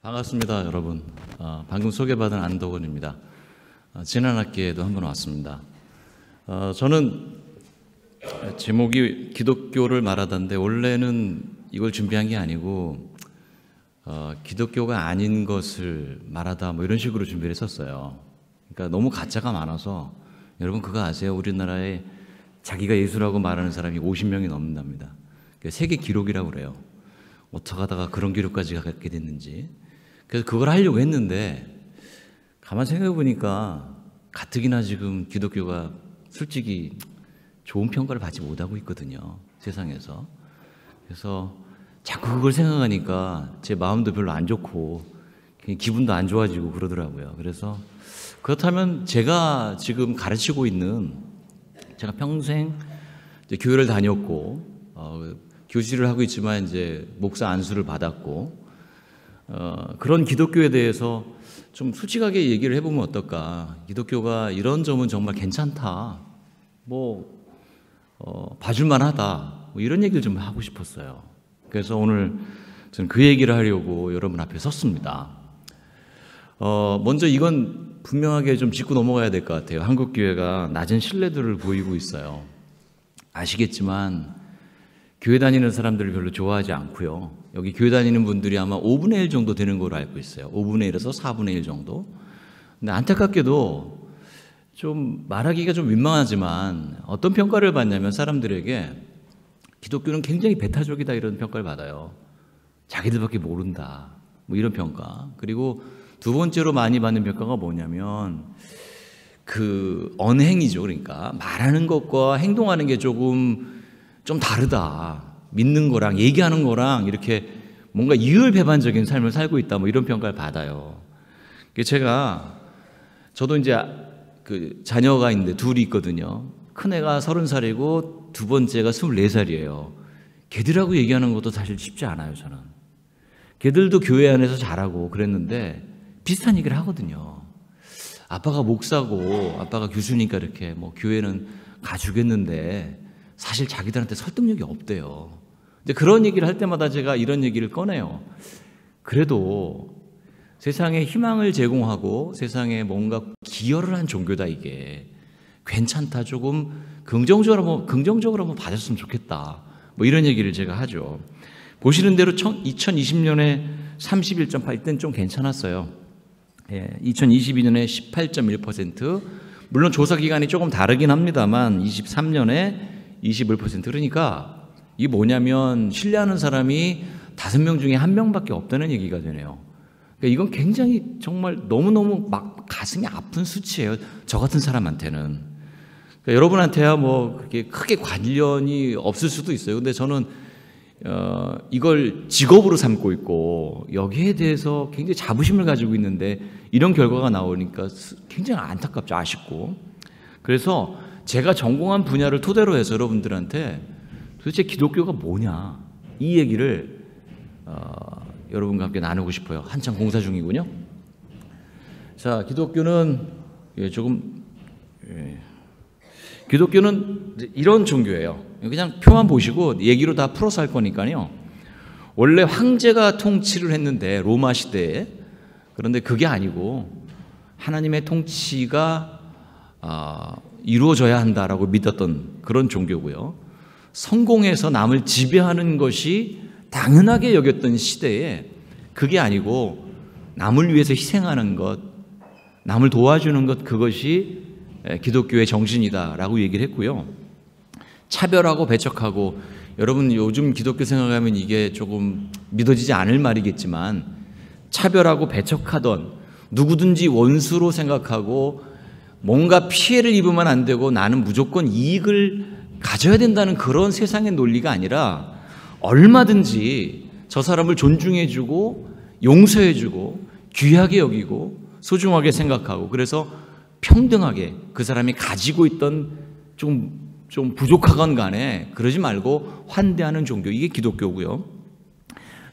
반갑습니다, 여러분. 방금 소개받은 안덕원입니다. 지난 학기에도 한 번 왔습니다. 저는 제목이 기독교를 말하던데 원래는 이걸 준비한 게 아니고 기독교가 아닌 것을 말하다 뭐 이런 식으로 준비를 했었어요. 그러니까 너무 가짜가 많아서 여러분 그거 아세요? 우리나라에 자기가 예수라고 말하는 사람이 50명이 넘는답니다. 세계 기록이라고 그래요. 어떻게 하다가 그런 기록까지 갖게 됐는지. 그래서 그걸 하려고 했는데 가만 생각해 보니까 가뜩이나 지금 기독교가 솔직히 좋은 평가를 받지 못하고 있거든요, 세상에서. 그래서 자꾸 그걸 생각하니까 제 마음도 별로 안 좋고 기분도 안 좋아지고 그러더라고요. 그래서 그렇다면 제가 지금 가르치고 있는, 제가 평생 이제 교회를 다녔고 교실을 하고 있지만 이제 목사 안수를 받았고 그런 기독교에 대해서 좀 솔직하게 얘기를 해보면 어떨까. 기독교가 이런 점은 정말 괜찮다, 봐줄만 하다, 이런 얘기를 좀 하고 싶었어요. 그래서 오늘 저는 그 얘기를 하려고 여러분 앞에 섰습니다. 먼저 이건 분명하게 좀 짚고 넘어가야 될 것 같아요. 한국교회가 낮은 신뢰도를 보이고 있어요. 아시겠지만 교회 다니는 사람들을 별로 좋아하지 않고요. 여기 교회 다니는 분들이 아마 5분의 1 정도 되는 걸로 알고 있어요. 5분의 1에서 4분의 1 정도. 근데 안타깝게도 좀 말하기가 좀 민망하지만 어떤 평가를 받냐면 사람들에게 기독교는 굉장히 배타적이다 이런 평가를 받아요. 자기들밖에 모른다, 뭐 이런 평가. 그리고 두 번째로 많이 받는 평가가 뭐냐면 그 언행이죠. 그러니까 말하는 것과 행동하는 게 좀 다르다. 믿는 거랑 얘기하는 거랑 이렇게 뭔가 이율배반적인 삶을 살고 있다, 뭐 이런 평가를 받아요. 저도 이제 그 자녀가 있는데 둘이 있거든요. 큰애가 30살이고 두 번째가 24살이에요. 걔들하고 얘기하는 것도 사실 쉽지 않아요, 저는. 걔들도 교회 안에서 잘하고 그랬는데 비슷한 얘기를 하거든요. 아빠가 목사고 아빠가 교수니까 이렇게 뭐 교회는 가주겠는데 사실 자기들한테 설득력이 없대요. 근데 그런 얘기를 할 때마다 제가 이런 얘기를 꺼내요. 그래도 세상에 희망을 제공하고 세상에 뭔가 기여를 한 종교다, 이게. 괜찮다, 조금 긍정적으로 한번 받았으면 좋겠다, 뭐 이런 얘기를 제가 하죠. 보시는 대로 2020년에 31.8, 이때는 좀 괜찮았어요. 2022년에 18.1%, 물론 조사 기간이 조금 다르긴 합니다만 23년에 21%. 그러니까 이게 뭐냐면 신뢰하는 사람이 5명 중에 1명밖에 없다는 얘기가 되네요. 그러니까 이건 굉장히 정말 너무너무 막 가슴이 아픈 수치예요, 저 같은 사람한테는. 그러니까 여러분한테야 뭐 그렇게 크게 관련이 없을 수도 있어요. 근데 저는 이걸 직업으로 삼고 있고 여기에 대해서 굉장히 자부심을 가지고 있는데 이런 결과가 나오니까 굉장히 안타깝죠, 아쉽고. 그래서 제가 전공한 분야를 토대로 해서 여러분들한테 도대체 기독교가 뭐냐, 이 얘기를 여러분과 함께 나누고 싶어요. 한참 공사 중이군요. 자, 기독교는 기독교는 이런 종교예요. 그냥 표만 보시고 얘기로 다 풀어서 할 거니까요. 원래 황제가 통치를 했는데 로마 시대에, 그런데 그게 아니고 하나님의 통치가 이루어져야 한다라고 믿었던 그런 종교고요. 성공해서 남을 지배하는 것이 당연하게 여겼던 시대에 그게 아니고 남을 위해서 희생하는 것, 남을 도와주는 것, 그것이 기독교의 정신이다라고 얘기를 했고요. 차별하고 배척하고, 여러분 요즘 기독교 생각하면 이게 조금 믿어지지 않을 말이겠지만 차별하고 배척하던, 누구든지 원수로 생각하고 뭔가 피해를 입으면 안 되고 나는 무조건 이익을 가져야 된다는 그런 세상의 논리가 아니라 얼마든지 저 사람을 존중해주고 용서해주고 귀하게 여기고 소중하게 생각하고, 그래서 평등하게 그 사람이 가지고 있던 좀 부족하건 간에 그러지 말고 환대하는 종교, 이게 기독교고요.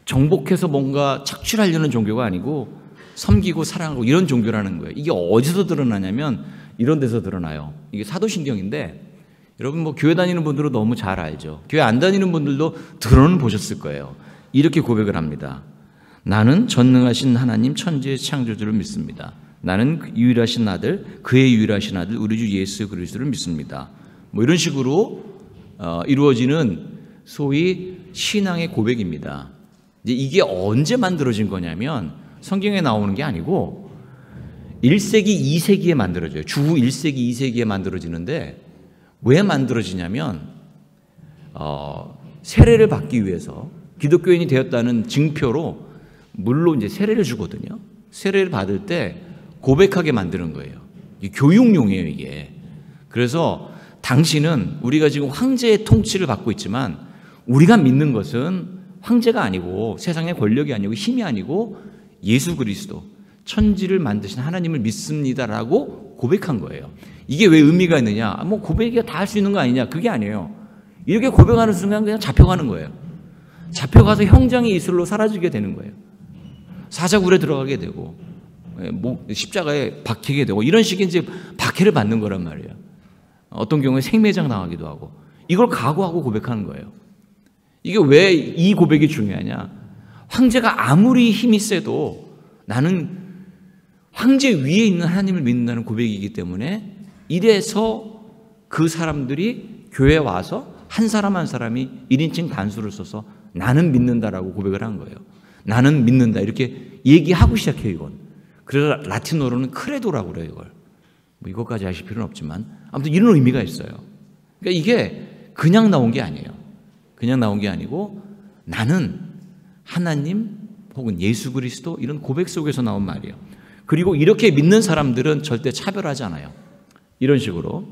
정복해서 뭔가 착취하려는 종교가 아니고 섬기고 사랑하고 이런 종교라는 거예요. 이게 어디서 드러나냐면 이런 데서 드러나요. 이게 사도신경인데 여러분 뭐 교회 다니는 분들은 너무 잘 알죠. 교회 안 다니는 분들도 들어는 보셨을 거예요. 이렇게 고백을 합니다. 나는 전능하신 하나님 천지의 창조주를 믿습니다. 나는 유일하신 아들, 그의 유일하신 아들 우리 주 예수 그리스도를 믿습니다. 뭐 이런 식으로 이루어지는 소위 신앙의 고백입니다. 이제 이게 언제 만들어진 거냐면 성경에 나오는 게 아니고 1세기, 2세기에 만들어져요. 주후 1세기, 2세기에 만들어지는데 왜 만들어지냐면 세례를 받기 위해서 기독교인이 되었다는 증표로 물로 이제 세례를 주거든요. 세례를 받을 때 고백하게 만드는 거예요. 교육용이에요, 이게. 그래서 당신은 우리가 지금 황제의 통치를 받고 있지만 우리가 믿는 것은 황제가 아니고 세상의 권력이 아니고 힘이 아니고 예수 그리스도 천지를 만드신 하나님을 믿습니다라고 고백한 거예요. 이게 왜 의미가 있느냐? 뭐 고백이 다 할 수 있는 거 아니냐? 그게 아니에요. 이렇게 고백하는 순간 그냥 잡혀가는 거예요. 잡혀가서 형장의 이슬로 사라지게 되는 거예요. 사자굴에 들어가게 되고 십자가에 박히게 되고 이런 식의 이제 박해를 받는 거란 말이에요. 어떤 경우에 생매장 당하기도 하고 이걸 각오하고 고백하는 거예요. 이게 왜 이 고백이 중요하냐? 황제가 아무리 힘이 세도 나는 황제 위에 있는 하나님을 믿는다는 고백이기 때문에 이래서 그 사람들이 교회에 와서 한 사람 한 사람이 1인칭 단수를 써서 나는 믿는다라고 고백을 한 거예요. 나는 믿는다 이렇게 얘기하고 시작해요. 이건. 그래서 라틴어로는 크레도라고 그래요. 이걸. 뭐 이것까지 하실 필요는 없지만 아무튼 이런 의미가 있어요. 그러니까 이게 그냥 나온 게 아니에요. 그냥 나온 게 아니고 나는 하나님 혹은 예수 그리스도 이런 고백 속에서 나온 말이에요. 그리고 이렇게 믿는 사람들은 절대 차별하지 않아요. 이런 식으로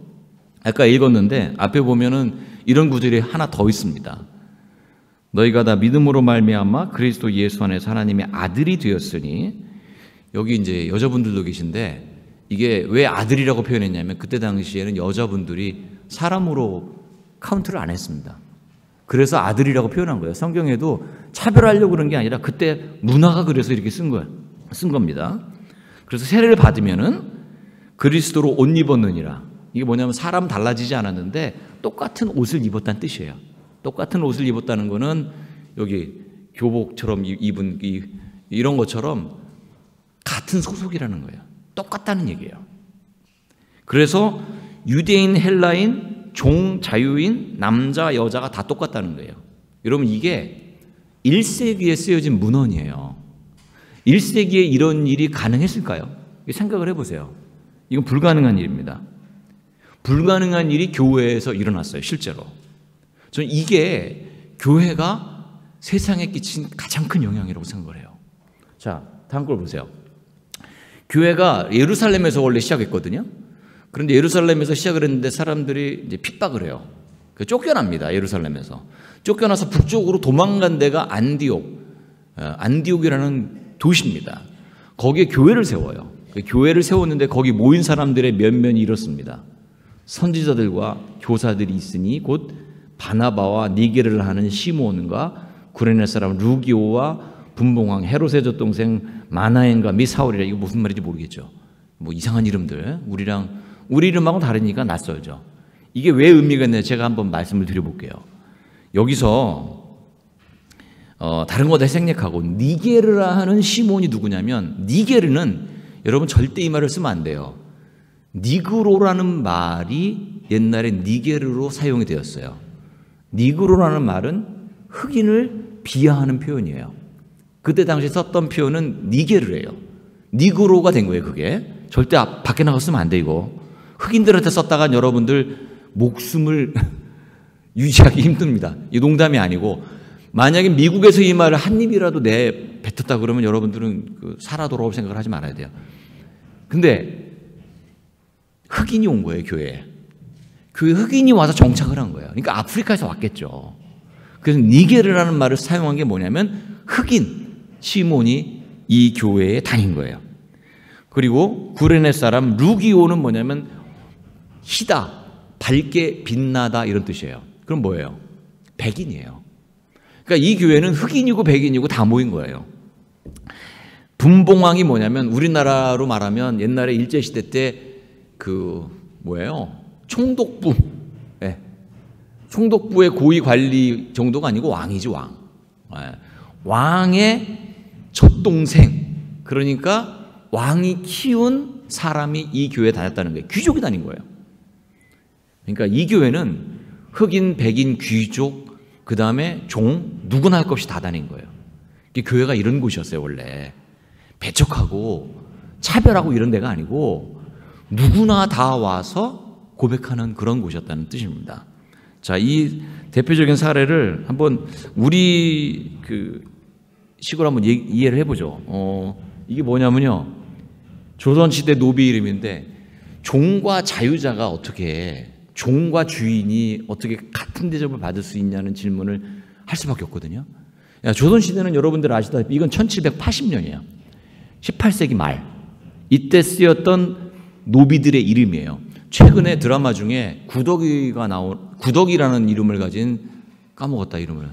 아까 읽었는데 앞에 보면은 이런 구절이 하나 더 있습니다. 너희가 다 믿음으로 말미암아 그리스도 예수 안에서 하나님의 아들이 되었으니 여기 이제 여자분들도 계신데 이게 왜 아들이라고 표현했냐면 그때 당시에는 여자분들이 사람으로 카운트를 안 했습니다. 그래서 아들이라고 표현한 거예요. 성경에도 차별하려고 그런 게 아니라 그때 문화가 그래서 이렇게 쓴 거예요. 쓴 겁니다. 그래서 세례를 받으면은 그리스도로 옷 입었느니라. 이게 뭐냐면 사람 달라지지 않았는데 똑같은 옷을 입었다는 뜻이에요. 똑같은 옷을 입었다는 거는 여기 교복처럼 입은 이런 것처럼 같은 소속이라는 거예요. 똑같다는 얘기예요. 그래서 유대인, 헬라인, 종, 자유인, 남자, 여자가 다 똑같다는 거예요. 여러분 이게 1세기에 쓰여진 문헌이에요. 1세기에 이런 일이 가능했을까요? 생각을 해보세요. 이건 불가능한 일입니다. 불가능한 일이 교회에서 일어났어요. 실제로. 저는 이게 교회가 세상에 끼친 가장 큰 영향이라고 생각을 해요. 자, 다음 걸 보세요. 교회가 예루살렘에서 원래 시작했거든요. 그런데 예루살렘에서 시작을 했는데 사람들이 이제 핍박을 해요. 쫓겨납니다. 예루살렘에서. 쫓겨나서 북쪽으로 도망간 데가 안디옥이라는 도시입니다. 거기에 교회를 세워요. 교회를 세웠는데 거기 모인 사람들의 면면이 이렇습니다. 선지자들과 교사들이 있으니 곧 바나바와 니게를 하는 시몬과 구레네 사람 루기오와 분봉왕 헤롯의 젖동생 마나엔과 및 사울이라. 이거 무슨 말인지 모르겠죠. 뭐 이상한 이름들. 우리 이름하고는 다르니까 낯설죠. 이게 왜 의미가 있냐 제가 한번 말씀을 드려볼게요. 여기서 다른 거 다 생략하고 니게르라 하는 시몬이 누구냐면 니게르는 여러분 절대 이 말을 쓰면 안 돼요. 니그로라는 말이 옛날에 니게르로 사용이 되었어요. 니그로라는 말은 흑인을 비하하는 표현이에요. 그때 당시 썼던 표현은 니게르예요. 니그로가 된 거예요. 그게 절대 밖에 나가 쓰면 안 돼. 이거 흑인들한테 썼다간 여러분들 목숨을 유지하기 힘듭니다. 이 농담이 아니고 만약에 미국에서 이 말을 한 입이라도 내뱉었다 그러면 여러분들은 살아 돌아올 생각을 하지 말아야 돼요. 근데 흑인이 온 거예요. 교회에 흑인이 와서 정착을 한 거예요. 그러니까 아프리카에서 왔겠죠. 그래서 니게르라는 말을 사용한 게 뭐냐면 흑인 시몬이 이 교회에 다닌 거예요. 그리고 구레네 사람 루기오는 뭐냐면 희다, 밝게 빛나다 이런 뜻이에요. 그럼 뭐예요? 백인이에요. 그러니까 이 교회는 흑인이고 백인이고 다 모인 거예요. 분봉왕이 뭐냐면 우리나라로 말하면 옛날에 일제시대 때 총독부. 네. 총독부의 고위 관리 정도가 아니고 왕이지 왕. 네. 왕의 젖동생, 그러니까 왕이 키운 사람이 이 교회에 다녔다는 거예요. 귀족이 다닌 거예요. 그러니까 이 교회는 흑인, 백인, 귀족, 그 다음에 종, 누구나 할 것 없이 다 다닌 거예요. 교회가 이런 곳이었어요. 원래 배척하고 차별하고 이런 데가 아니고 누구나 다 와서 고백하는 그런 곳이었다는 뜻입니다. 자, 이 대표적인 사례를 한번 우리 그 식으로 한번 이해를 해보죠. 이게 뭐냐면요, 조선시대 노비 이름인데, 종과 자유자가 어떻게, 종과 주인이 어떻게 같은 대접을 받을 수 있냐는 질문을 할 수밖에 없거든요. 조선시대는 여러분들 아시다시피 이건 1780년이에요. 18세기 말. 이때 쓰였던 노비들의 이름이에요. 최근에 드라마 중에 구덕이라는 이름을 가진, 까먹었다 이름을,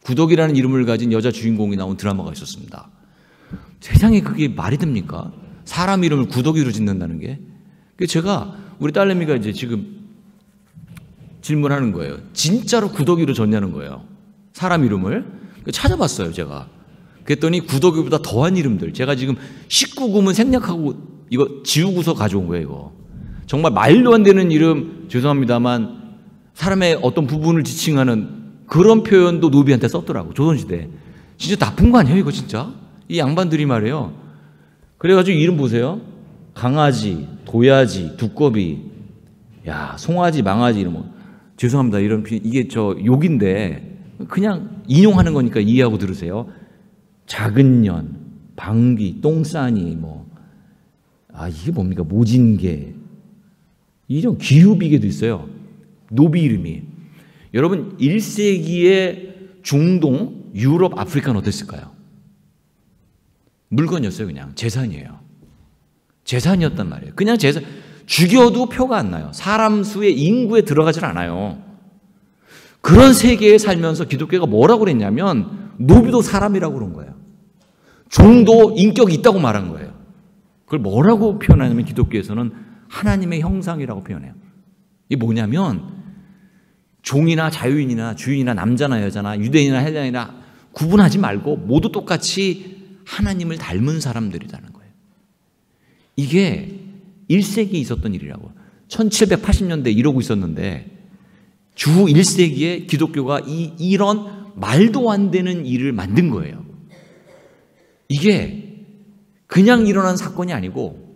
구덕이라는 이름을 가진 여자 주인공이 나온 드라마가 있었습니다. 세상에 그게 말이 됩니까? 사람 이름을 구덕이로 짓는다는 게. 제가 우리 딸내미가 이제 지금 질문하는 거예요. 진짜로 구덕이로 졌냐는 거예요. 사람 이름을. 찾아봤어요, 제가. 그랬더니 구덕이보다 더한 이름들. 제가 지금 19금은 생략하고 이거 지우고서 가져온 거예요, 이거. 정말 말도 안 되는 이름, 죄송합니다만 사람의 어떤 부분을 지칭하는 그런 표현도 노비한테 썼더라고, 조선시대. 진짜 나쁜 거 아니에요, 이거 진짜? 이 양반들이 말이에요. 그래가지고 이름 보세요. 강아지, 도야지, 두꺼비, 야, 송아지, 망아지 이런 거. 죄송합니다. 이런 이게 저 욕인데 그냥 인용하는 거니까 이해하고 들으세요. 작은 년, 방귀, 똥싸니, 뭐, 이게 뭡니까? 모진개. 이런 기후비계도 있어요. 노비 이름이. 여러분, 1세기의 중동, 유럽, 아프리카는 어땠을까요? 물건이었어요, 그냥. 재산이에요. 재산이었단 말이에요. 그냥 재산, 죽여도 표가 안 나요. 사람 수의 인구에 들어가질 않아요. 그런 세계에 살면서 기독교가 뭐라고 그랬냐면, 노비도 사람이라고 그런 거예요. 종도 인격이 있다고 말한 거예요. 그걸 뭐라고 표현하냐면, 기독교에서는 하나님의 형상이라고 표현해요. 이게 뭐냐면, 종이나 자유인이나 주인이나 남자나 여자나 유대인이나 헬라인이나 구분하지 말고 모두 똑같이 하나님을 닮은 사람들이라는 거예요. 이게 1세기에 있었던 일이라고. 1780년대에 이러고 있었는데 주 1세기에 기독교가 이런 말도 안 되는 일을 만든 거예요. 이게 그냥 일어난 사건이 아니고,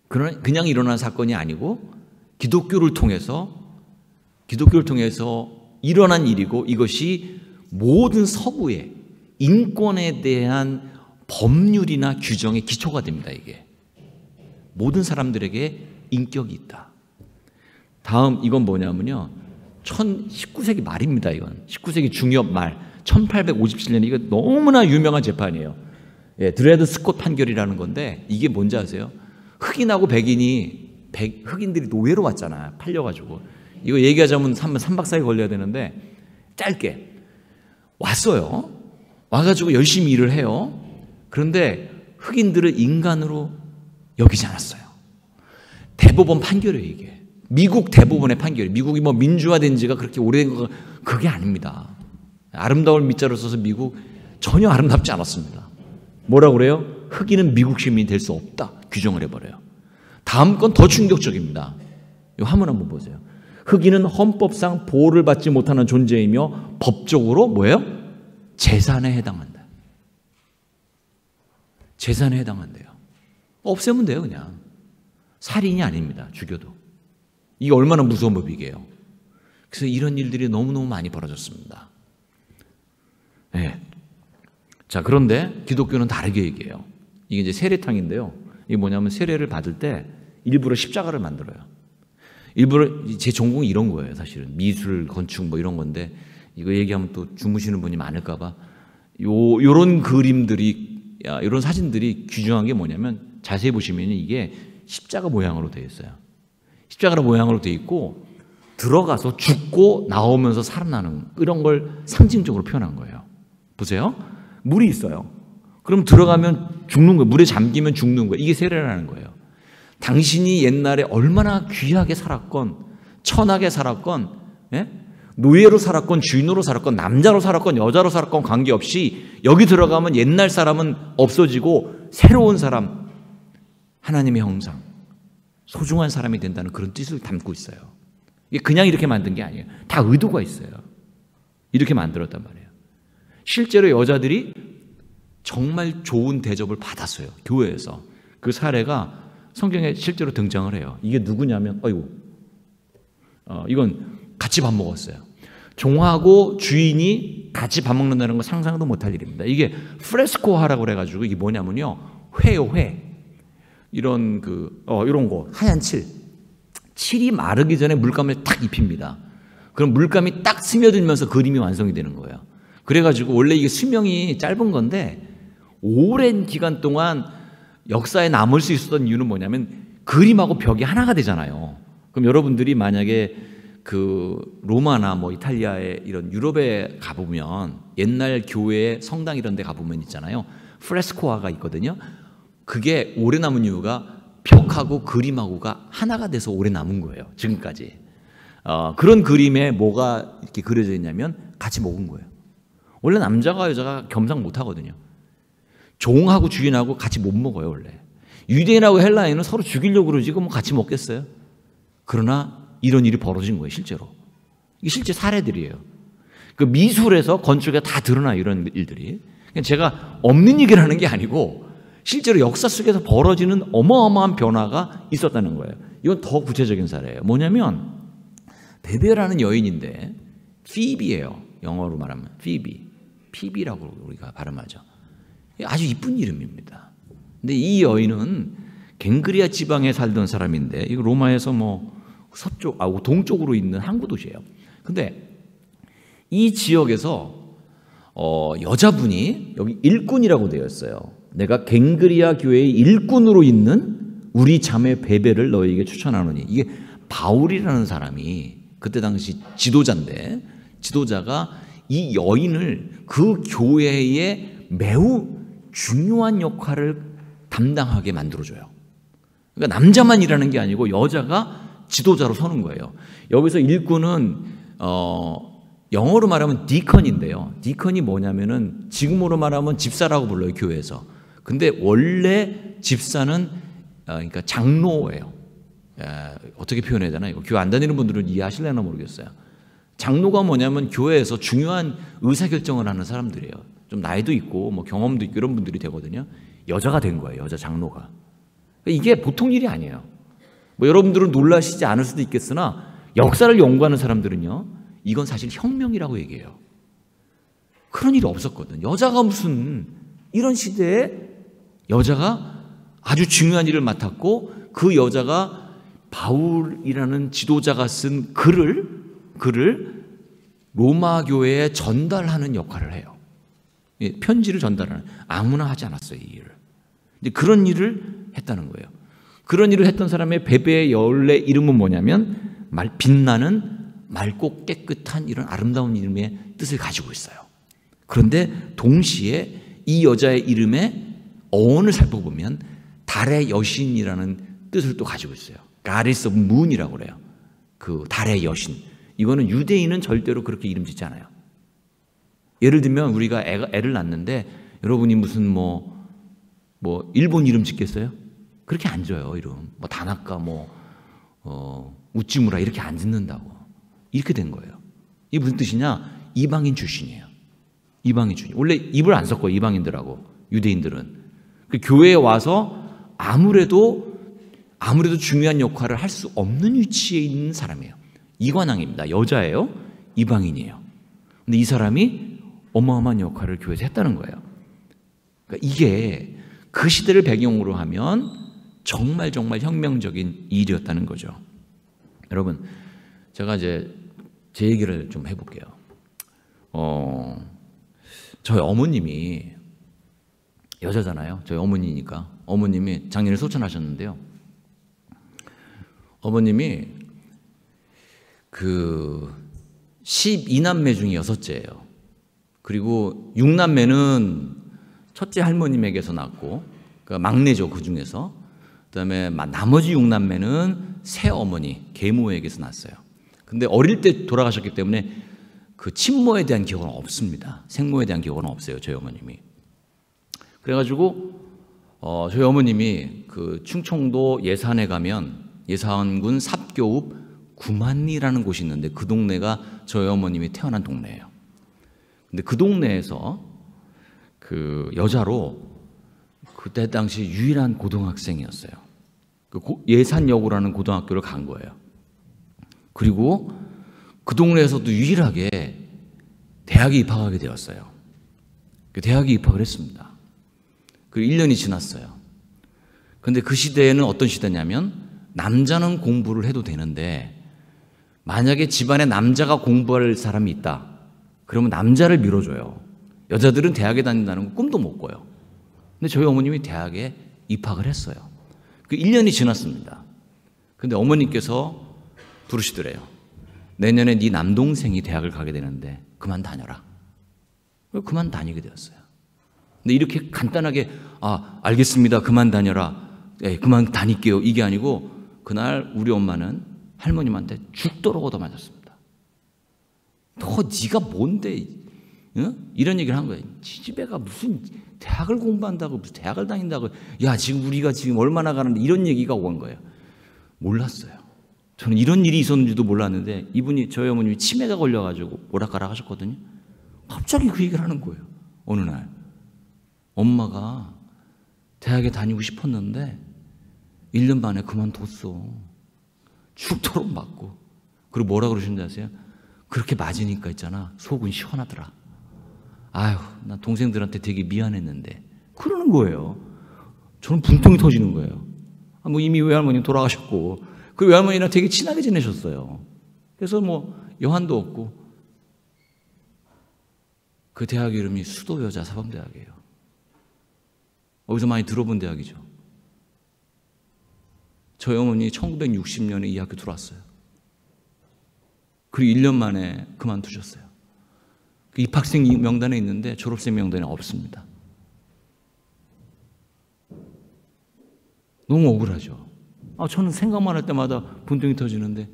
그냥 일어난 사건이 아니고 기독교를 통해서 일어난 일이고, 이것이 모든 서구의 인권에 대한 법률이나 규정의 기초가 됩니다. 이게 모든 사람들에게 인격이 있다. 다음 이건 뭐냐면요, 19세기 말입니다. 이건 19세기 중엽 말 1857년, 이거 너무나 유명한 재판이에요. 드레드 스콧 판결이라는 건데, 이게 뭔지 아세요? 흑인하고 흑인들이 노예로 왔잖아요. 팔려가지고. 이거 얘기하자면 3박 4일 걸려야 되는데, 짧게 왔어요. 와가지고 열심히 일을 해요. 그런데 흑인들을 인간으로 여기지 않았어요. 대법원 판결이에요, 이게. 미국 대법원의 판결이에요. 미국이 뭐 민주화된 지가 그렇게 오래된 거, 그게 아닙니다. 아름다울 밑자로 써서 미국 전혀 아름답지 않았습니다. 뭐라고 그래요? 흑인은 미국 시민이 될 수 없다. 규정을 해버려요. 다음 건 더 충격적입니다. 이 화면 한번 보세요. 흑인은 헌법상 보호를 받지 못하는 존재이며 법적으로 뭐예요? 재산에 해당한다. 재산에 해당한대요. 없애면 돼요, 그냥. 살인이 아닙니다, 죽여도. 이게 얼마나 무서운 법이게요. 그래서 이런 일들이 너무너무 많이 벌어졌습니다. 네. 자, 그런데 기독교는 다르게 얘기해요. 이게 이제 세례탕인데요. 이게 뭐냐면 세례를 받을 때 일부러 십자가를 만들어요. 일부러, 제 전공이 이런 거예요, 사실은. 미술, 건축 뭐 이런 건데, 이거 얘기하면 또 주무시는 분이 많을까봐. 요런 그림들이, 요런 사진들이 귀중한 게 뭐냐면, 자세히 보시면 이게 십자가 모양으로 되어 있어요. 십자가 모양으로 되어 있고, 들어가서 죽고 나오면서 살아나는 이런 걸 상징적으로 표현한 거예요. 보세요. 물이 있어요. 그럼 들어가면 죽는 거예요. 물에 잠기면 죽는 거예요. 이게 세례라는 거예요. 당신이 옛날에 얼마나 귀하게 살았건, 천하게 살았건, 예? 노예로 살았건 주인으로 살았건 남자로 살았건 여자로 살았건 관계없이 여기 들어가면 옛날 사람은 없어지고 새로운 사람, 하나님의 형상, 소중한 사람이 된다는 그런 뜻을 담고 있어요. 이게 그냥 이렇게 만든 게 아니에요. 다 의도가 있어요. 이렇게 만들었단 말이에요. 실제로 여자들이 정말 좋은 대접을 받았어요. 교회에서. 그 사례가 성경에 실제로 등장을 해요. 이게 누구냐면 이건 같이 밥 먹었어요. 종하고 주인이 같이 밥 먹는다는 건 상상도 못할 일입니다. 이게 프레스코화라고 그래가지고 이게 뭐냐면요, 회요, 회. 이런 이런 거 하얀 칠이 마르기 전에 물감을 탁 입힙니다. 그럼 물감이 딱 스며들면서 그림이 완성이 되는 거예요. 그래가지고 원래 이게 수명이 짧은 건데 오랜 기간 동안 역사에 남을 수 있었던 이유는 뭐냐면 그림하고 벽이 하나가 되잖아요. 그럼 여러분들이 만약에 그 로마나 뭐 이탈리아의 이런 유럽에 가보면 옛날 교회 성당 이런 데 가보면 있잖아요. 프레스코화가 있거든요. 그게 오래 남은 이유가 벽하고 그림하고가 하나가 돼서 오래 남은 거예요. 지금까지. 그런 그림에 뭐가 이렇게 그려져 있냐면 같이 먹은 거예요. 원래 남자가 여자가 겸상 못 하거든요. 종하고 주인하고 같이 못 먹어요, 원래. 유대인하고 헬라인은 서로 죽이려고 그러지, 뭐 같이 먹겠어요? 그러나 이런 일이 벌어진 거예요, 실제로. 이게 실제 사례들이에요. 그 미술에서 건축에 다 드러나, 이런 일들이. 제가 없는 얘기를 하는 게 아니고 실제로 역사 속에서 벌어지는 어마어마한 변화가 있었다는 거예요. 이건 더 구체적인 사례예요. 뭐냐면 베베라는 여인인데 피비예요. 영어로 말하면 피비라고 우리가 발음하죠. 아주 이쁜 이름입니다. 근데 이 여인은 갱그리아 지방에 살던 사람인데 이거 로마에서 뭐 동쪽으로 있는 항구 도시예요. 근데 이 지역에서 여자분이 여기 일꾼이라고 되어 있어요. 내가 갱그리아 교회의 일꾼으로 있는 우리 자매 베베를 너에게 추천하노니. 이게 바울이라는 사람이 그때 당시 지도자인데 지도자가 이 여인을 그 교회에 매우 중요한 역할을 담당하게 만들어줘요. 그러니까 남자만 일하는 게 아니고 여자가 지도자로 서는 거예요. 여기서 일꾼은 영어로 말하면 디컨인데요. 디컨이 뭐냐면은 지금으로 말하면 집사라고 불러요, 교회에서. 근데 원래 집사는 그러니까 장로예요. 어떻게 표현해야 되나? 이거 교회 안 다니는 분들은 이해하실려나 모르겠어요. 장로가 뭐냐면 교회에서 중요한 의사결정을 하는 사람들이에요. 좀 나이도 있고 뭐 경험도 있고 이런 분들이 되거든요. 여자가 된 거예요, 여자 장로가. 이게 보통 일이 아니에요. 뭐 여러분들은 놀라시지 않을 수도 있겠으나 역사를 연구하는 사람들은요, 이건 사실 혁명이라고 얘기해요. 그런 일이 없었거든. 여자가 무슨 이런 시대에 여자가 아주 중요한 일을 맡았고 그 여자가 바울이라는 지도자가 쓴 글을 로마 교회에 전달하는 역할을 해요. 편지를 전달하는, 아무나 하지 않았어요, 이 일을. 근데 그런 일을 했다는 거예요. 그런 일을 했던 사람의 베베의 원래 이름은 뭐냐면 빛나는 맑고 깨끗한 이런 아름다운 이름의 뜻을 가지고 있어요. 그런데 동시에 이 여자의 이름의 어원을 살펴보면 달의 여신이라는 뜻을 또 가지고 있어요. Goddess of Moon이라고 그래요. 그 달의 여신. 이거는 유대인은 절대로 그렇게 이름 짓지 않아요. 예를 들면 우리가 애를 낳는데 여러분이 무슨 뭐 일본 이름 짓겠어요? 그렇게 안 줘요, 이름. 뭐 다나카 우찌무라 이렇게 안 짓는다고. 이렇게 된 거예요. 이게 무슨 뜻이냐? 이방인 출신이에요. 이방인 출신. 원래 입을 안 섞어요, 이방인들하고. 유대인들은. 그 교회에 와서 아무래도 중요한 역할을 할 수 없는 위치에 있는 사람이에요. 이관왕입니다. 여자예요. 이방인이에요. 근데 이 사람이 어마어마한 역할을 교회에서 했다는 거예요. 그러니까 이게 그 시대를 배경으로 하면 정말 혁명적인 일이었다는 거죠. 여러분, 제가 이제 제 얘기를 좀 해볼게요. 저희 어머님이 여자잖아요. 저희 어머니니까. 어머님이 작년에 소천하셨는데요. 어머님이 그 12남매 중에 6째예요. 그리고 6남매는 첫째 할머님에게서 낳고, 그러니까 막내죠, 그 중에서. 그 다음에 나머지 6남매는 새어머니, 계모에게서 낳았어요. 근데 어릴 때 돌아가셨기 때문에 그 친모에 대한 기억은 없습니다. 생모에 대한 기억은 없어요, 저희 어머님이. 그래가지고 저희 어머님이 그 충청도 예산에 가면 예산군 삽교읍 구만리라는 곳이 있는데 그 동네가 저희 어머님이 태어난 동네예요. 근데 그 동네에서 그 여자로 그때 당시 유일한 고등학생이었어요. 그 예산여고라는 고등학교를 간 거예요. 그리고 그 동네에서도 유일하게 대학에 입학하게 되었어요. 대학에 입학을 했습니다. 그리고 1년이 지났어요. 그런데 그 시대에는 어떤 시대냐면 남자는 공부를 해도 되는데 만약에 집안에 남자가 공부할 사람이 있다. 그러면 남자를 밀어줘요. 여자들은 대학에 다닌다는 거 꿈도 못 꿔요. 근데 저희 어머님이 대학에 입학을 했어요. 그 1년이 지났습니다. 근데 어머님께서 부르시더래요. 내년에 네 남동생이 대학을 가게 되는데 그만 다녀라. 그만 다니게 되었어요. 근데 이렇게 간단하게 알겠습니다. 그만 다녀라. 네, 그만 다닐게요. 이게 아니고 그날 우리 엄마는 할머님한테 죽도록 얻어맞았습니다. 너 네가 뭔데? 응? 이런 얘기를 한 거예요. 지지배가 무슨 대학을 공부한다고 무슨 대학을 다닌다고 야 지금 우리가 지금 얼마나 가는데 이런 얘기가 온 거예요. 몰랐어요. 저는 이런 일이 있었는지도 몰랐는데 이분이 저희 어머님이 치매가 걸려가지고 오락가락 하셨거든요. 갑자기 그 얘기를 하는 거예요. 어느 날 엄마가 대학에 다니고 싶었는데 1년 만에 그만뒀어. 죽도록 맞고. 그리고 뭐라 그러신지 아세요? 그렇게 맞으니까 있잖아 속은 시원하더라. 아휴 나 동생들한테 되게 미안했는데 그러는 거예요. 저는 분통이 터지는 거예요. 뭐 이미 외할머니 돌아가셨고 그 외할머니랑 되게 친하게 지내셨어요. 그래서 뭐 여한도 없고 그 대학 이름이 수도여자사범대학이에요. 어디서 많이 들어본 대학이죠. 저희 어머니 1960년에 이 학교 들어왔어요. 그리고 1년 만에 그만두셨어요. 그 입학생 명단에 있는데 졸업생 명단에 없습니다. 너무 억울하죠. 저는 생각만 할 때마다 분통이 터지는데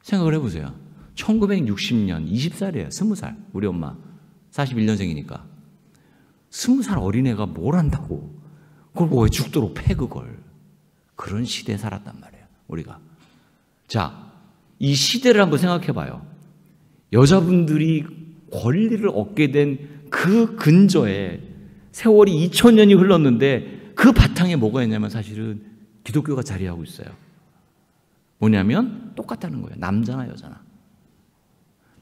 생각을 해보세요. 1960년 20살이에요. 20살. 우리 엄마 41년생이니까 20살 어린애가 뭘 한다고 그걸 왜 죽도록 패 그걸. 그런 시대에 살았단 말이에요. 우리가. 자, 이 시대를 한번 생각해 봐요. 여자분들이 권리를 얻게 된 그 근저에 세월이 2000년이 흘렀는데 그 바탕에 뭐가 있냐면 사실은 기독교가 자리하고 있어요. 뭐냐면 똑같다는 거예요. 남자나 여자나.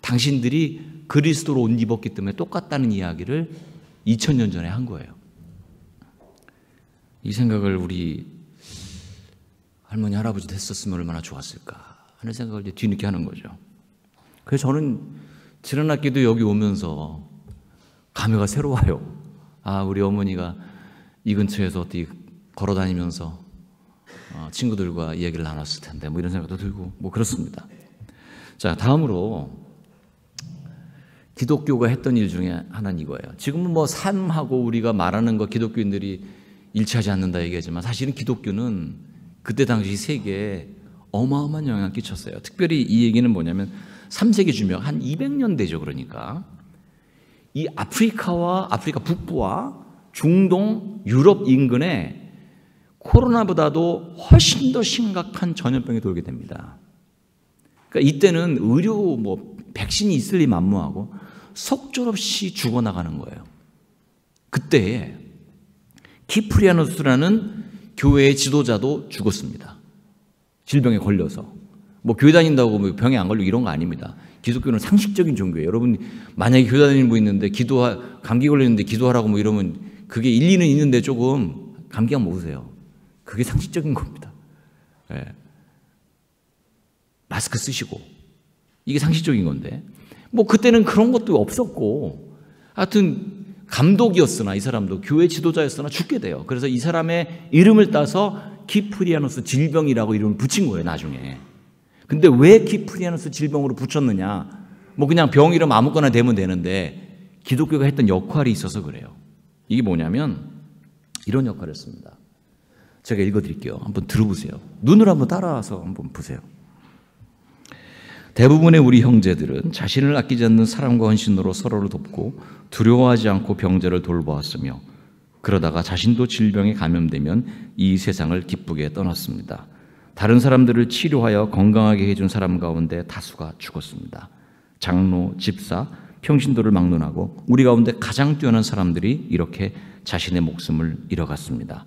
당신들이 그리스도로 옷 입었기 때문에 똑같다는 이야기를 2000년 전에 한 거예요. 이 생각을 우리 할머니 할아버지도 했었으면 얼마나 좋았을까 하는 생각을 이제 뒤늦게 하는 거죠. 그래서 저는 지난 학기도 여기 오면서 감회가 새로워요. 우리 어머니가 이 근처에서 어디 걸어다니면서 친구들과 이야기를 나눴을 텐데 뭐 이런 생각도 들고 뭐 그렇습니다. 자, 다음으로 기독교가 했던 일 중에 하나는 이거예요. 지금은 뭐 삶하고 우리가 말하는 거 기독교인들이 일치하지 않는다 얘기하지만 사실은 기독교는 그때 당시 세계에 어마어마한 영향을 끼쳤어요. 특별히 이 얘기는 뭐냐면 3세기 주명 한 200년 되죠. 그러니까 이 아프리카 북부와 중동, 유럽 인근에 코로나보다도 훨씬 더 심각한 전염병이 돌게 됩니다. 그러니까 이때는 의료 백신이 있을 리 만무하고 속절없이 죽어나가는 거예요. 그때에 키프리아누스라는 교회의 지도자도 죽었습니다. 질병에 걸려서. 교회 다닌다고 병에 안 걸리고 이런 거 아닙니다. 기독교는 상식적인 종교예요. 여러분 만약에 교회 다니는 분 있는데 감기 걸렸는데 기도하라고 이러면 그게 일리는 있는데 조금 감기 안 먹으세요. 그게 상식적인 겁니다. 네. 마스크 쓰시고 이게 상식적인 건데 그때는 그런 것도 없었고 하여튼 감독이었으나 이 사람도 교회 지도자였으나 죽게 돼요. 그래서 이 사람의 이름을 따서 키프리아누스 질병이라고 이름을 붙인 거예요. 나중에. 근데 왜 키프리아누스 질병으로 붙였느냐? 그냥 병 이름 아무거나 대면 되는데 기독교가 했던 역할이 있어서 그래요. 이게 뭐냐면 이런 역할을 했습니다. 제가 읽어드릴게요. 한번 들어보세요. 눈을 한번 따라서 한번 보세요. 대부분의 우리 형제들은 자신을 아끼지 않는 사랑과 헌신으로 서로를 돕고 두려워하지 않고 병자를 돌보았으며 그러다가 자신도 질병에 감염되면 이 세상을 기쁘게 떠났습니다. 다른 사람들을 치료하여 건강하게 해준 사람 가운데 다수가 죽었습니다. 장로, 집사, 평신도를 막론하고 우리 가운데 가장 뛰어난 사람들이 이렇게 자신의 목숨을 잃어갔습니다.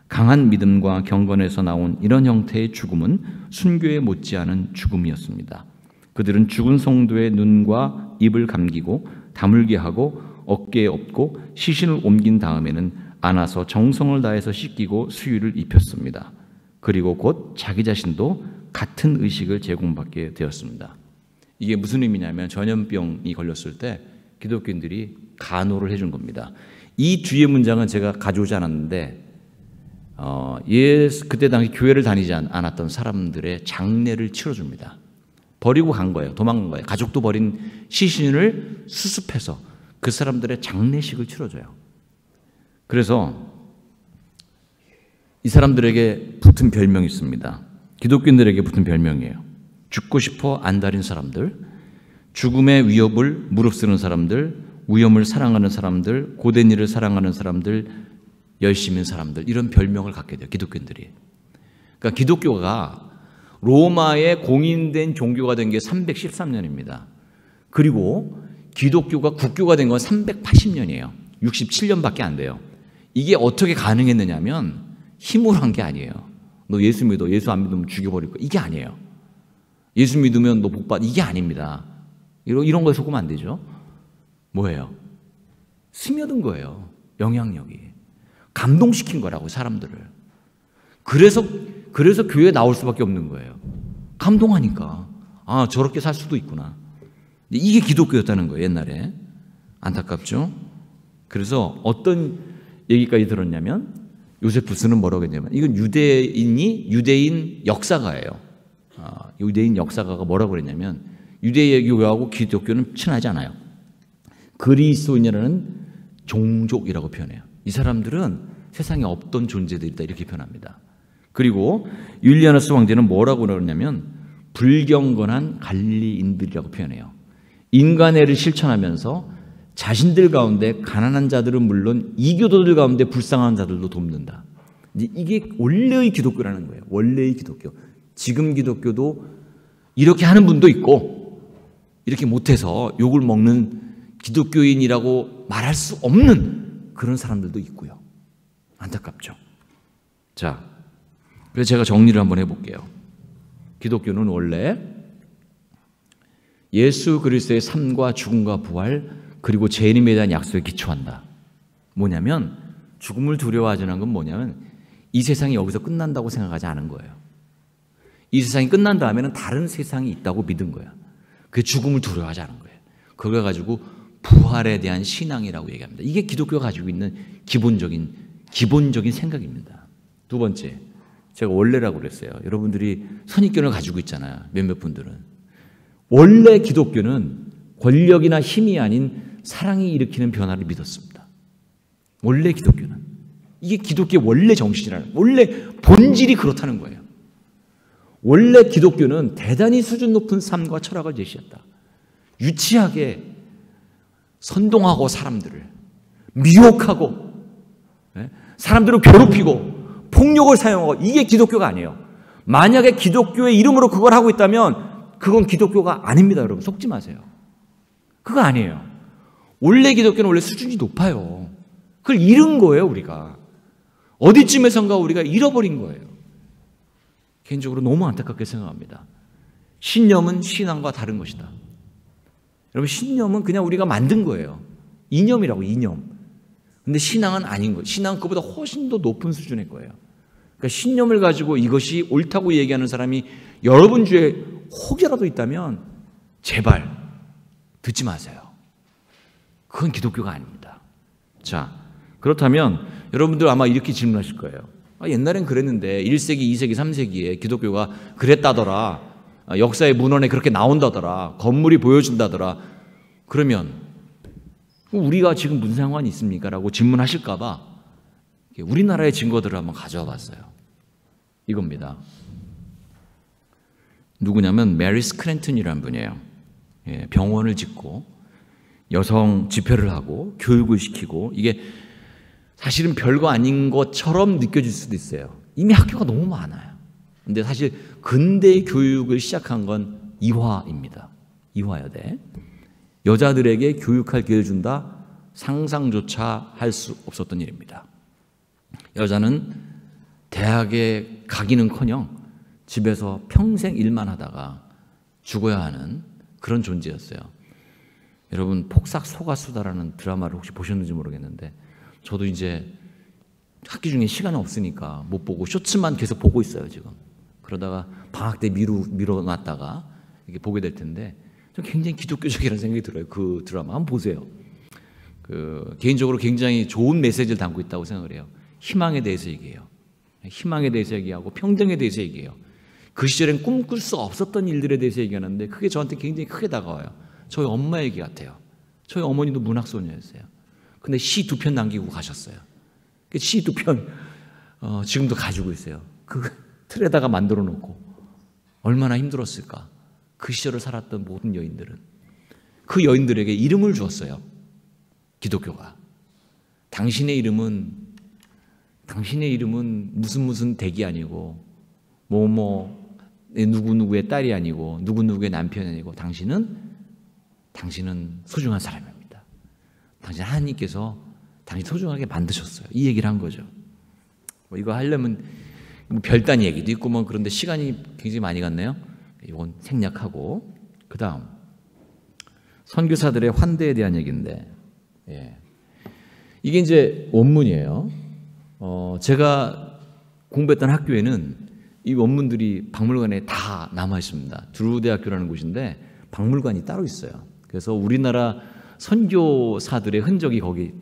강한 믿음과 경건에서 나온 이런 형태의 죽음은 순교에 못지않은 죽음이었습니다. 그들은 죽은 성도의 눈과 입을 감기고 다물게 하고 어깨에 엎고 시신을 옮긴 다음에는 안아서 정성을 다해서 씻기고 수유를 입혔습니다. 그리고 곧 자기 자신도 같은 의식을 제공받게 되었습니다. 이게 무슨 의미냐면 전염병이 걸렸을 때 기독교인들이 간호를 해준 겁니다. 이 뒤의 문장은 제가 가져오지 않았는데 그때 당시 교회를 다니지 않았던 사람들의 장례를 치러줍니다. 버리고 간 거예요. 도망간 거예요. 가족도 버린 시신을 수습해서 그 사람들의 장례식을 치러줘요. 그래서 이 사람들에게 붙은 별명이 있습니다. 기독교인들에게 붙은 별명이에요. 죽고 싶어 안달인 사람들, 죽음의 위협을 무릅쓰는 사람들, 위험을 사랑하는 사람들, 고된 일을 사랑하는 사람들, 열심인 사람들, 이런 별명을 갖게 돼요. 기독교인들이. 그러니까 기독교가 로마에 공인된 종교가 된 게 313년입니다. 그리고 기독교가 국교가 된 건 380년이에요. 67년밖에 안 돼요. 이게 어떻게 가능했느냐면 힘으로 한 게 아니에요. 너 예수 믿어. 예수 안 믿으면 죽여버릴 거야. 이게 아니에요. 예수 믿으면 너 복 받. 이게 아닙니다. 이런 거에 속으면 안 되죠. 뭐예요? 스며든 거예요. 영향력이. 감동시킨 거라고 사람들을. 그래서 교회에 나올 수밖에 없는 거예요. 감동하니까. 아, 저렇게 살 수도 있구나. 이게 기독교였다는 거예요. 옛날에. 안타깝죠? 그래서 어떤 얘기까지 들었냐면 요세푸스는 뭐라고 했냐면 이건 유대인 역사가예요. 유대인 역사가가 뭐라고 그랬냐면 유대교하고 기독교는 친하지 않아요. 그리스도인이라는 종족이라고 표현해요. 이 사람들은 세상에 없던 존재들이다 이렇게 표현합니다. 그리고 율리아누스 황제는 뭐라고 그러냐면 불경건한 갈릴리인들이라고 표현해요. 인간애를 실천하면서 자신들 가운데 가난한 자들은 물론 이교도들 가운데 불쌍한 자들도 돕는다. 이게 원래의 기독교라는 거예요. 원래의 기독교. 지금 기독교도 이렇게 하는 분도 있고 이렇게 못해서 욕을 먹는 기독교인이라고 말할 수 없는 그런 사람들도 있고요. 안타깝죠. 자, 그래서 제가 정리를 한번 해볼게요. 기독교는 원래 예수 그리스도의 삶과 죽음과 부활 그리고 재림에 대한 약속에 기초한다. 뭐냐면 죽음을 두려워하지 않는 건 뭐냐면 이 세상이 여기서 끝난다고 생각하지 않은 거예요. 이 세상이 끝난 다음에는 다른 세상이 있다고 믿은 거야. 그 죽음을 두려워하지 않은 거예요. 그걸 가지고 부활에 대한 신앙이라고 얘기합니다. 이게 기독교가 가지고 있는 기본적인 생각입니다. 두 번째, 제가 원래라고 그랬어요. 여러분들이 선입견을 가지고 있잖아요. 몇몇 분들은. 원래 기독교는 권력이나 힘이 아닌 사랑이 일으키는 변화를 믿었습니다. 원래 기독교는. 이게 기독교의 원래 정신이라는, 원래 본질이 그렇다는 거예요. 원래 기독교는 대단히 수준 높은 삶과 철학을 제시했다. 유치하게 선동하고 사람들을 미혹하고 사람들을 괴롭히고 폭력을 사용하고 이게 기독교가 아니에요. 만약에 기독교의 이름으로 그걸 하고 있다면 그건 기독교가 아닙니다. 여러분 속지 마세요. 그거 아니에요. 원래 기독교는 원래 수준이 높아요. 그걸 잃은 거예요. 우리가 어디쯤에선가 우리가 잃어버린 거예요. 개인적으로 너무 안타깝게 생각합니다. 신념은 신앙과 다른 것이다. 여러분 신념은 그냥 우리가 만든 거예요. 이념이라고 이념. 근데 신앙은 아닌 거예요. 신앙은 그보다 훨씬 더 높은 수준의 거예요. 그러니까 신념을 가지고 이것이 옳다고 얘기하는 사람이 여러분 주에 혹여라도 있다면 제발 듣지 마세요. 그건 기독교가 아닙니다. 자, 그렇다면 여러분들 아마 이렇게 질문하실 거예요. 옛날엔 그랬는데 1세기, 2세기, 3세기에 기독교가 그랬다더라. 역사의 문헌에 그렇게 나온다더라. 건물이 보여준다더라. 그러면 우리가 지금 무슨 상관이 있습니까? 라고 질문하실까 봐 우리나라의 증거들을 한번 가져와 봤어요. 이겁니다. 누구냐면 메리 스크랜턴이라는 분이에요. 예, 병원을 짓고 여성 집회를 하고 교육을 시키고, 이게 사실은 별거 아닌 것처럼 느껴질 수도 있어요. 이미 학교가 너무 많아요. 근데 사실 근대 교육을 시작한 건 이화입니다. 이화여대. 여자들에게 교육할 기회를 준다? 상상조차 할 수 없었던 일입니다. 여자는 대학에 가기는커녕 집에서 평생 일만 하다가 죽어야 하는 그런 존재였어요. 여러분, 폭삭 소가수다라는 드라마를 혹시 보셨는지 모르겠는데, 저도 이제 학기 중에 시간이 없으니까 못 보고 쇼츠만 계속 보고 있어요, 지금. 그러다가 방학 때 미뤄놨다가 이렇게 보게 될 텐데, 좀 굉장히 기독교적이라는 생각이 들어요. 그 드라마 한번 보세요. 개인적으로 굉장히 좋은 메시지를 담고 있다고 생각을 해요. 희망에 대해서 얘기해요. 희망에 대해서 얘기하고 평등에 대해서 얘기해요. 그 시절엔 꿈꿀 수 없었던 일들에 대해서 얘기하는데 그게 저한테 굉장히 크게 다가와요. 저희 엄마 얘기 같아요. 저희 어머니도 문학소녀였어요. 근데 시 2편 남기고 가셨어요. 그 시 2편 지금도 가지고 있어요. 그 틀에다가 만들어 놓고 얼마나 힘들었을까. 그 시절을 살았던 모든 여인들은. 그 여인들에게 이름을 주었어요. 기독교가. 당신의 이름은 무슨 댁이 아니고 누구누구의 딸이 아니고 누구누구의 남편이 아니고 당신은 소중한 사람입니다. 당신 하나님께서 당신 소중하게 만드셨어요. 이 얘기를 한 거죠. 이거 하려면 별단 얘기도 있고 그런데 시간이 굉장히 많이 갔네요. 이건 생략하고, 그 다음 선교사들의 환대에 대한 얘기인데, 이게 이제 원문이에요. 제가 공부했던 학교에는 이 원문들이 박물관에 다 남아 있습니다. 두루대학교라는 곳인데 박물관이 따로 있어요. 그래서 우리나라 선교사들의 흔적이 거기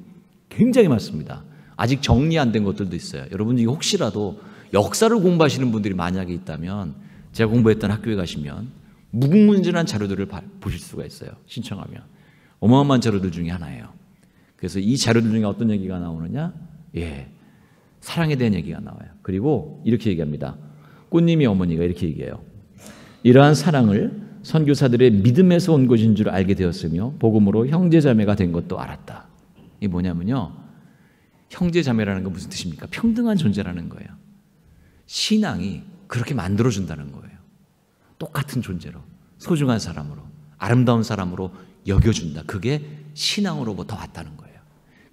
굉장히 많습니다. 아직 정리 안 된 것들도 있어요. 여러분이 혹시라도 역사를 공부하시는 분들이 만약에 있다면 제가 공부했던 학교에 가시면 무궁무진한 자료들을 보실 수가 있어요. 신청하면. 어마어마한 자료들 중에 하나예요. 그래서 이 자료들 중에 어떤 얘기가 나오느냐? 사랑에 대한 얘기가 나와요. 그리고 이렇게 얘기합니다. 꽃님이 어머니가 이렇게 얘기해요. 이러한 사랑을 선교사들의 믿음에서 온 것인 줄 알게 되었으며 복음으로 형제자매가 된 것도 알았다. 이게 뭐냐면요, 형제자매라는 건 무슨 뜻입니까? 평등한 존재라는 거예요. 신앙이 그렇게 만들어준다는 거예요. 똑같은 존재로, 소중한 사람으로, 아름다운 사람으로 여겨준다. 그게 신앙으로부터 왔다는 거예요.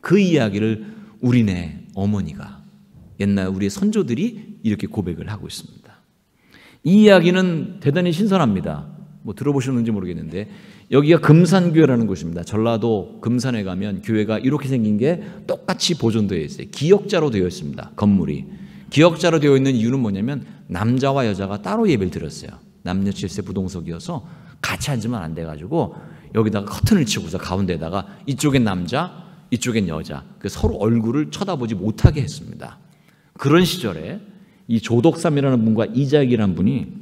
그 이야기를 우리네 어머니가, 옛날 우리의 선조들이 이렇게 고백을 하고 있습니다. 이 이야기는 대단히 신선합니다. 들어보셨는지 모르겠는데, 여기가 금산교회라는 곳입니다. 전라도 금산에 가면 교회가 이렇게 생긴 게 똑같이 보존되어 있어요. 기역자로 되어 있습니다. 건물이. 기역자로 되어 있는 이유는 뭐냐면 남자와 여자가 따로 예배를 드렸어요. 남녀 질서 부동석이어서 같이 앉으면 안 돼가지고 여기다가 커튼을 치고서 가운데다가 이쪽엔 남자, 이쪽엔 여자, 서로 얼굴을 쳐다보지 못하게 했습니다. 그런 시절에 이 조덕삼이라는 분과 이자익이라는 분이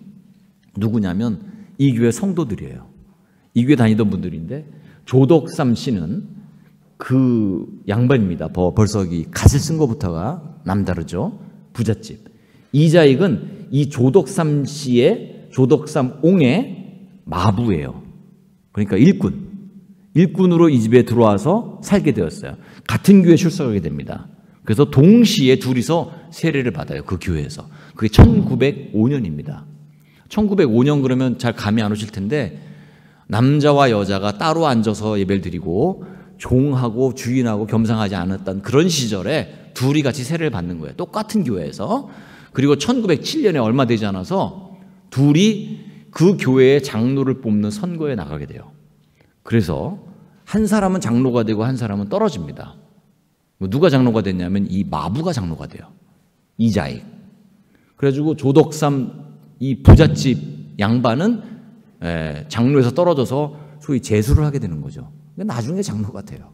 누구냐면 이 교회 성도들이에요. 이 교회 다니던 분들인데, 조덕삼 씨는 그 양반입니다. 벌써 이 갓을 쓴 것부터가 남다르죠. 부잣집. 이자익은 이 조덕삼 씨의, 조덕삼 옹의 마부예요. 그러니까 일꾼으로 이 집에 들어와서 살게 되었어요. 같은 교회에 출석하게 됩니다. 그래서 동시에 둘이서 세례를 받아요. 그 교회에서. 그게 1905년입니다. 1905년 그러면 잘 감이 안 오실 텐데, 남자와 여자가 따로 앉아서 예배를 드리고 종하고 주인하고 겸상하지 않았던 그런 시절에 둘이 같이 세례를 받는 거예요. 똑같은 교회에서. 그리고 1907년에 얼마 되지 않아서 둘이 그 교회의 장로를 뽑는 선거에 나가게 돼요. 그래서 한 사람은 장로가 되고 한 사람은 떨어집니다. 누가 장로가 됐냐면 이 마부가 장로가 돼요. 이자익. 그래가지고 조덕삼 이 부잣집 양반은 장로에서 떨어져서 소위 재수를 하게 되는 거죠. 나중에 장로가 돼요.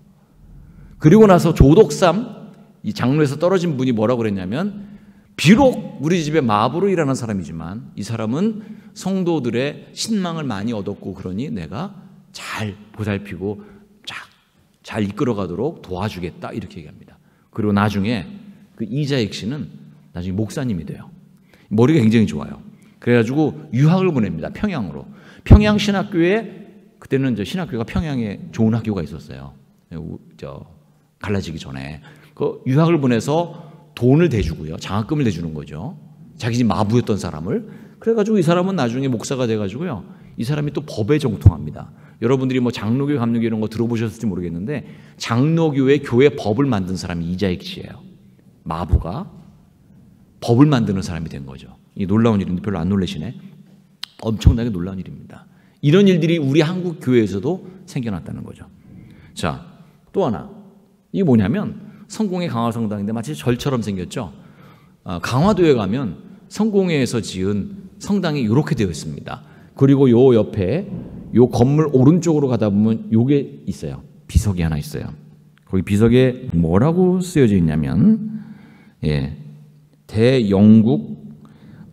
그리고 나서 조덕삼 이 장로에서 떨어진 분이 뭐라고 그랬냐면, 비록 우리 집에 마부로 일하는 사람이지만 이 사람은 성도들의 신망을 많이 얻었고 그러니 내가 잘 보살피고 잘 이끌어가도록 도와주겠다, 이렇게 얘기합니다. 그리고 나중에 그 이자익 씨는 나중에 목사님이 돼요. 머리가 굉장히 좋아요. 그래가지고 유학을 보냅니다. 평양으로. 평양 신학교에 그때는 이제 신학교가 평양에 좋은 학교가 있었어요. 갈라지기 전에 그 유학을 보내서 돈을 대주고요, 장학금을 대주는 거죠. 자기 집 마부였던 사람을. 그래가지고 이 사람은 나중에 목사가 돼가지고요, 이 사람이 또 법에 정통합니다. 여러분들이 뭐 장로교, 감로교 이런 거 들어보셨을지 모르겠는데 장로교의 교회 법을 만든 사람이 이자익 씨예요. 마부가 법을 만드는 사람이 된 거죠. 이 놀라운 일인데 별로 안 놀라시네. 엄청나게 놀라운 일입니다. 이런 일들이 우리 한국 교회에서도 생겨났다는 거죠. 자, 또 하나. 이게 뭐냐면 성공회 강화성당인데 마치 절처럼 생겼죠. 강화도에 가면 성공회에서 지은 성당이 이렇게 되어 있습니다. 그리고 요 옆에 요 건물 오른쪽으로 가다 보면 요게 있어요. 비석이 하나 있어요. 거기 비석에 뭐라고 쓰여져 있냐면 대영국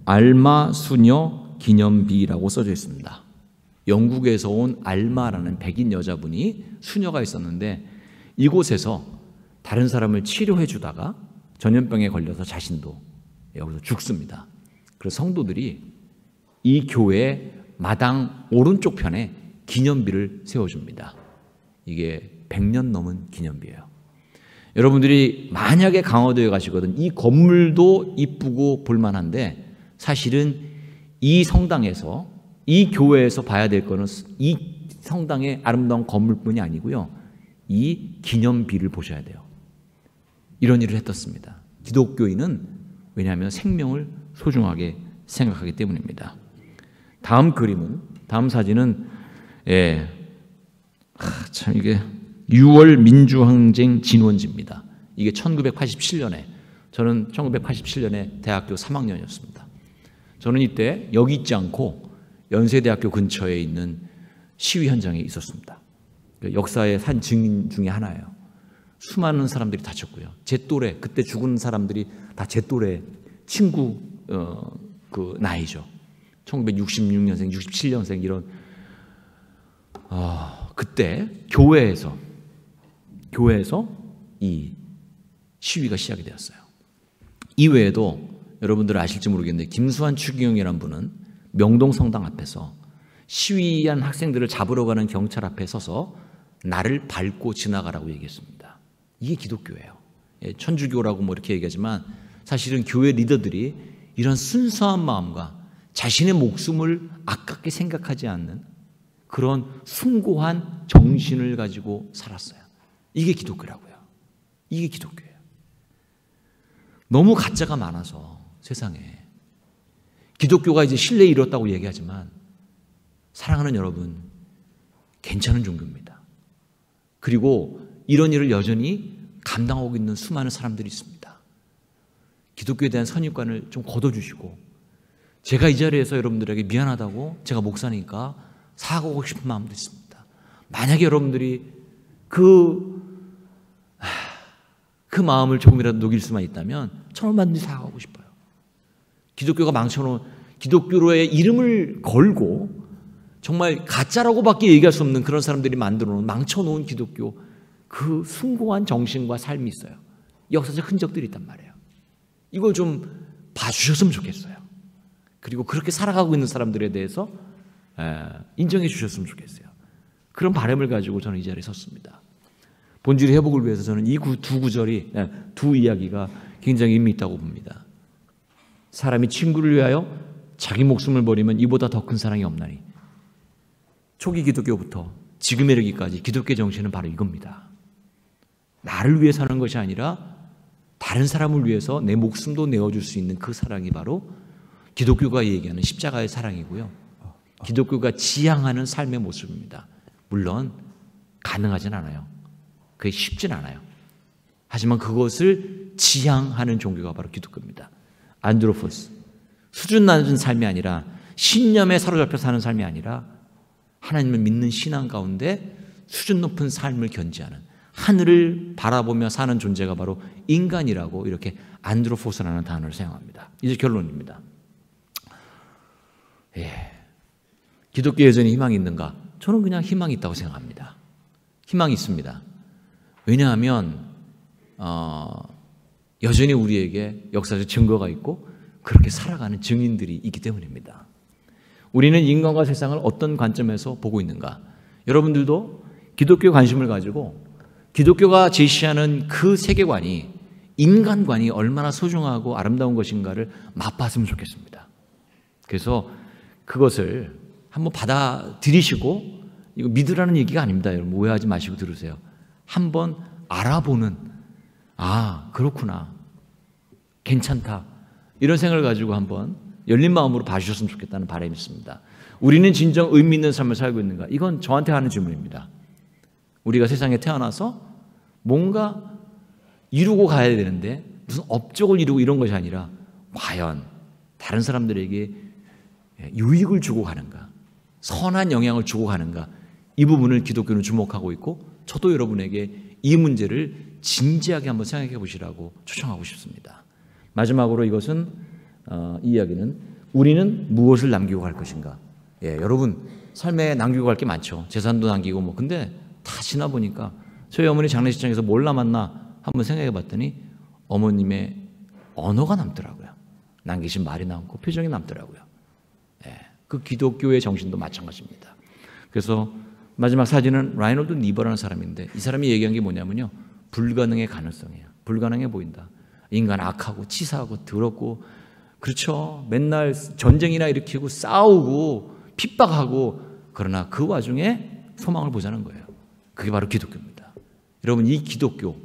알마 수녀 기념비라고 써져 있습니다. 영국에서 온 알마라는 백인 여자분이 수녀가 있었는데 이곳에서 다른 사람을 치료해 주다가 전염병에 걸려서 자신도 여기서 죽습니다. 그래서 성도들이 이 교회 마당 오른쪽 편에 기념비를 세워줍니다. 이게 100년 넘은 기념비예요. 여러분들이 만약에 강화도에 가시거든 이 건물도 이쁘고 볼만한데 사실은 이 성당에서 이 교회에서 봐야 될 거는 이 성당의 아름다운 건물뿐이 아니고요, 이 기념비를 보셔야 돼요. 이런 일을 했었습니다. 기독교인은 왜냐하면 생명을 소중하게 생각하기 때문입니다. 다음 그림은, 다음 사진은 참 이게 6월 민주항쟁 진원지입니다. 이게 1987년에 저는 1987년에 대학교 3학년이었습니다. 저는 이때 여기 있지 않고 연세대학교 근처에 있는 시위 현장에 있었습니다. 역사의 한 증인 중에 하나예요. 수많은 사람들이 다쳤고요. 제 또래, 그때 죽은 사람들이 다 제 또래 친구 그 나이죠. 1966년생, 67년생 이런 그때 교회에서 이 시위가 시작이 되었어요. 이외에도 여러분들 아실지 모르겠는데 김수환 추기경이라는 분은 명동 성당 앞에서 시위한 학생들을 잡으러 가는 경찰 앞에 서서 나를 밟고 지나가라고 얘기했습니다. 이게 기독교예요. 천주교라고 뭐 이렇게 얘기하지만 사실은 교회 리더들이 이런 순수한 마음과 자신의 목숨을 아깝게 생각하지 않는 그런 숭고한 정신을 가지고 살았어요. 이게 기독교라고요. 이게 기독교예요. 너무 가짜가 많아서 세상에 기독교가 이제 신뢰에 이뤘다고 얘기하지만 사랑하는 여러분, 괜찮은 종교입니다. 그리고 이런 일을 여전히 감당하고 있는 수많은 사람들이 있습니다. 기독교에 대한 선입관을 좀 걷어주시고, 제가 이 자리에서 여러분들에게 미안하다고 제가 목사니까 사과하고 싶은 마음도 있습니다. 만약에 여러분들이 그 마음을 조금이라도 녹일 수만 있다면 저는 반드시 사과하고 싶어요. 기독교가 망쳐놓은, 기독교로의 이름을 걸고 정말 가짜라고밖에 얘기할 수 없는 그런 사람들이 만들어놓은, 망쳐놓은 기독교, 그 숭고한 정신과 삶이 있어요. 역사적 흔적들이 있단 말이에요. 이걸 좀 봐주셨으면 좋겠어요. 그리고 그렇게 살아가고 있는 사람들에 대해서 인정해 주셨으면 좋겠어요. 그런 바람을 가지고 저는 이 자리에 섰습니다. 본질의 회복을 위해서 저는 이 두 구절이, 두 이야기가 굉장히 의미 있다고 봅니다. 사람이 친구를 위하여 자기 목숨을 버리면 이보다 더 큰 사랑이 없나니. 초기 기독교부터 지금에 이르기까지 기독교 정신은 바로 이겁니다. 나를 위해 사는 것이 아니라 다른 사람을 위해서 내 목숨도 내어줄 수 있는 그 사랑이 바로 기독교가 얘기하는 십자가의 사랑이고요. 기독교가 지향하는 삶의 모습입니다. 물론 가능하진 않아요. 그게 쉽진 않아요. 하지만 그것을 지향하는 종교가 바로 기독교입니다. 안드로포스, 수준 낮은 삶이 아니라, 신념에 사로잡혀 사는 삶이 아니라 하나님을 믿는 신앙 가운데 수준 높은 삶을 견지하는, 하늘을 바라보며 사는 존재가 바로 인간이라고 이렇게 안드로포스라는 단어를 사용합니다. 이제 결론입니다. 기독교에 여전히 희망이 있는가? 저는 그냥 희망이 있다고 생각합니다. 희망이 있습니다. 왜냐하면 여전히 우리에게 역사적 증거가 있고, 그렇게 살아가는 증인들이 있기 때문입니다. 우리는 인간과 세상을 어떤 관점에서 보고 있는가? 여러분들도 기독교 관심을 가지고 기독교가 제시하는 그 세계관이, 인간관이 얼마나 소중하고 아름다운 것인가를 맛봤으면 좋겠습니다. 그래서 그것을 한번 받아들이시고, 이거 믿으라는 얘기가 아닙니다. 여러분 오해하지 마시고 들으세요. 한번 알아보는, 아 그렇구나, 괜찮다, 이런 생각을 가지고 한번 열린 마음으로 봐주셨으면 좋겠다는 바람이 있습니다. 우리는 진정 의미 있는 삶을 살고 있는가? 이건 저한테 하는 질문입니다. 우리가 세상에 태어나서 뭔가 이루고 가야 되는데 무슨 업적을 이루고 이런 것이 아니라 과연 다른 사람들에게 유익을 주고 가는가, 선한 영향을 주고 가는가, 이 부분을 기독교는 주목하고 있고, 저도 여러분에게 이 문제를 진지하게 한번 생각해 보시라고 초청하고 싶습니다. 마지막으로 이것은 이 이야기는 우리는 무엇을 남기고 갈 것인가. 여러분 삶에 남기고 갈 게 많죠. 재산도 남기고 뭐. 근데 다 지나 보니까 저희 어머니 장례식장에서 뭘 남았나 한번 생각해 봤더니 어머님의 언어가 남더라고요. 남기신 말이 남고 표정이 남더라고요. 그 기독교의 정신도 마찬가지입니다. 그래서 마지막 사진은 라이놀드 니버라는 사람인데, 이 사람이 얘기한 게 뭐냐면요, 불가능의 가능성이에요. 불가능해 보인다. 인간 악하고 치사하고 더럽고, 그렇죠, 맨날 전쟁이나 일으키고 싸우고 핍박하고, 그러나 그 와중에 소망을 보자는 거예요. 그게 바로 기독교입니다. 여러분 이 기독교,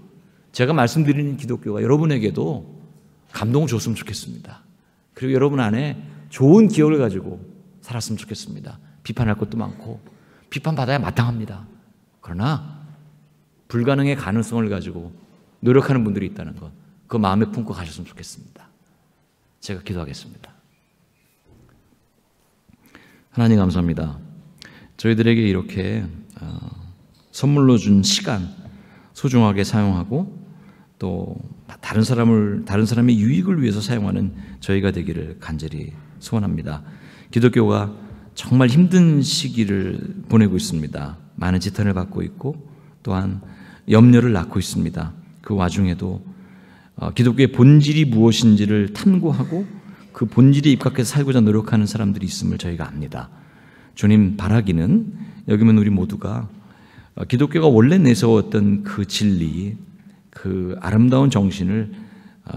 제가 말씀드리는 기독교가 여러분에게도 감동을 줬으면 좋겠습니다. 그리고 여러분 안에 좋은 기억을 가지고 살았으면 좋겠습니다. 비판할 것도 많고 비판받아야 마땅합니다. 그러나 불가능의 가능성을 가지고 노력하는 분들이 있다는 것, 그 마음에 품고 가셨으면 좋겠습니다. 제가 기도하겠습니다. 하나님 감사합니다. 저희들에게 이렇게 선물로 준 시간 소중하게 사용하고, 또 다른 사람의 유익을 위해서 사용하는 저희가 되기를 간절히 소원합니다. 기독교가 정말 힘든 시기를 보내고 있습니다. 많은 지탄을 받고 있고 또한 염려를 낳고 있습니다. 그 와중에도 기독교의 본질이 무엇인지를 탐구하고 그 본질에 입각해서 살고자 노력하는 사람들이 있음을 저희가 압니다. 주님, 바라기는 여기면 우리 모두가 기독교가 원래 내세웠던 그 진리, 그 아름다운 정신을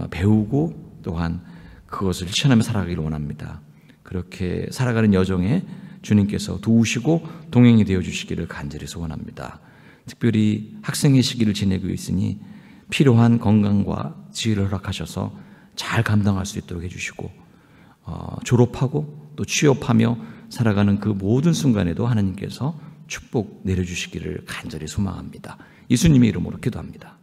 배우고 또한 그것을 실천하며 살아가기를 원합니다. 그렇게 살아가는 여정에 주님께서 도우시고 동행이 되어주시기를 간절히 소원합니다. 특별히 학생의 시기를 지내고 있으니 필요한 건강과 지혜를 허락하셔서 잘 감당할 수 있도록 해주시고, 졸업하고 또 취업하며 살아가는 그 모든 순간에도 하나님께서 축복 내려주시기를 간절히 소망합니다. 예수님의 이름으로 기도합니다.